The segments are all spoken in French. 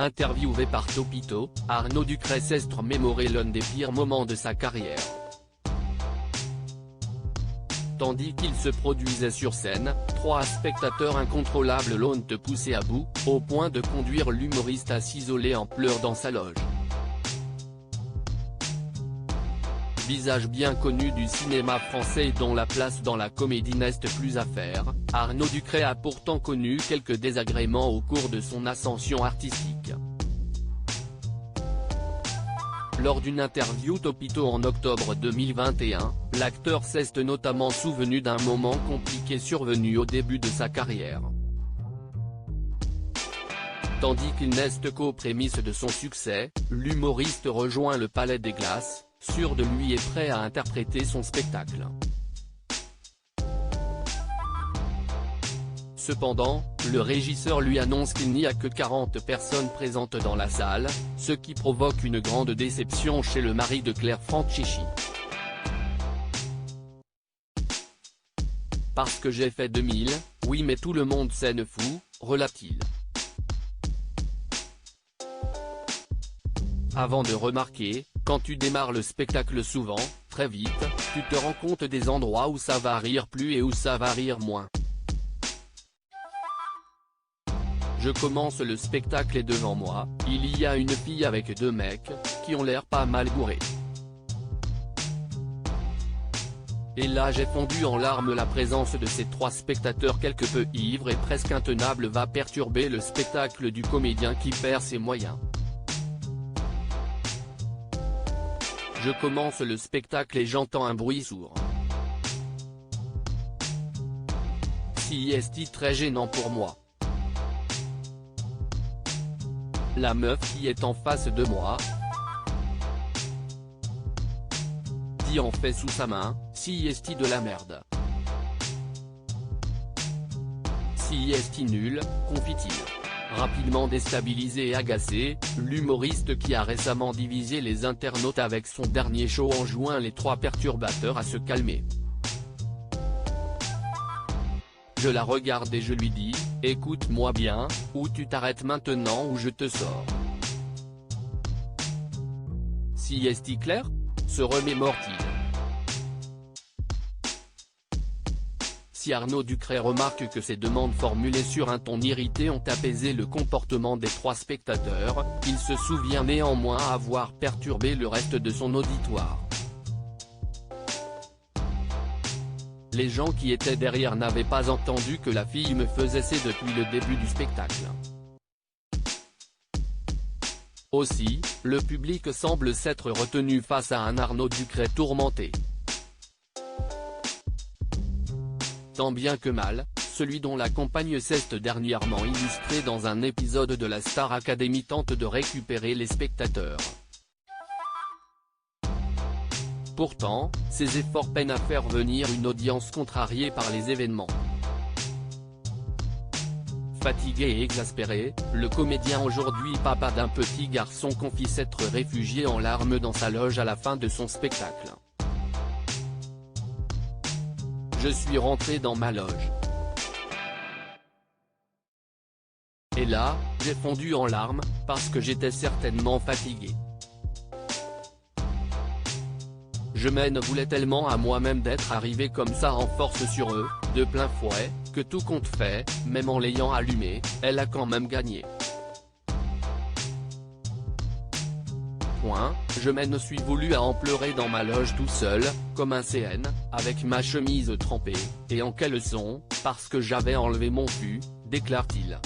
Interviewé par Topito, Arnaud Ducret s'est mémoré l'un des pires moments de sa carrière. Tandis qu'il se produisait sur scène, 3 spectateurs incontrôlables l'ont poussé à bout, au point de conduire l'humoriste à s'isoler en pleurs dans sa loge. Visage bien connu du cinéma français et dont la place dans la comédie n'est plus à faire, Arnaud Ducret a pourtant connu quelques désagréments au cours de son ascension artistique. Lors d'une interview Topito en octobre 2021, l'acteur s'est notamment souvenu d'un moment compliqué survenu au début de sa carrière. Tandis qu'il n'est qu'aux prémices de son succès, l'humoriste rejoint le Palais des Glaces, sûr de lui et prêt à interpréter son spectacle. Cependant, le régisseur lui annonce qu'il n'y a que 40 personnes présentes dans la salle, ce qui provoque une grande déception chez le mari de Claire Franchichi. Parce que j'ai fait 2000, oui mais tout le monde s'en fout, relate-t-il. Avant de remarquer, quand tu démarres le spectacle souvent, très vite, tu te rends compte des endroits où ça va rire plus et où ça va rire moins. Je commence le spectacle et devant moi, il y a une fille avec 2 mecs, qui ont l'air pas mal bourrés. Et là j'ai fondu en larmes. La présence de ces 3 spectateurs quelque peu ivres et presque intenables va perturber le spectacle du comédien qui perd ses moyens. Je commence le spectacle et j'entends un bruit sourd. C'est très gênant pour moi. La meuf qui est en face de moi dit en fait sous sa main, c'est de la merde. C'est nul, confie-t-il. Rapidement déstabilisé et agacé, l'humoriste qui a récemment divisé les internautes avec son dernier show enjoint les 3 perturbateurs à se calmer. Je la regarde et je lui dis, écoute-moi bien, ou tu t'arrêtes maintenant ou je te sors. C'est clair ? Se remémore-t-il. Si Arnaud Ducret remarque que ces demandes formulées sur un ton irrité ont apaisé le comportement des 3 spectateurs, il se souvient néanmoins avoir perturbé le reste de son auditoire. Les gens qui étaient derrière n'avaient pas entendu que la fille me faisait c'est depuis le début du spectacle. Aussi, le public semble s'être retenu face à un Arnaud Ducret tourmenté. Tant bien que mal, celui dont la compagne s'est dernièrement illustrée dans un épisode de la Star Academy tente de récupérer les spectateurs. Pourtant, ses efforts peinent à faire venir une audience contrariée par les événements. Fatigué et exaspéré, le comédien aujourd'hui papa d'un petit garçon confie s'être réfugié en larmes dans sa loge à la fin de son spectacle. Je suis rentré dans ma loge. Et là, j'ai fondu en larmes, parce que j'étais certainement fatigué. Je m'en voulais tellement à moi-même d'être arrivé comme ça en force sur eux, de plein fouet, que tout compte fait, même en l'ayant allumé, elle a quand même gagné. Je m'en suis voulu à en pleurer dans ma loge tout seul, comme un CN, avec ma chemise trempée, et en caleçon, parce que j'avais enlevé mon cul, déclare-t-il.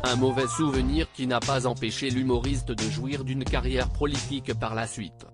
Un mauvais souvenir qui n'a pas empêché l'humoriste de jouir d'une carrière prolifique par la suite.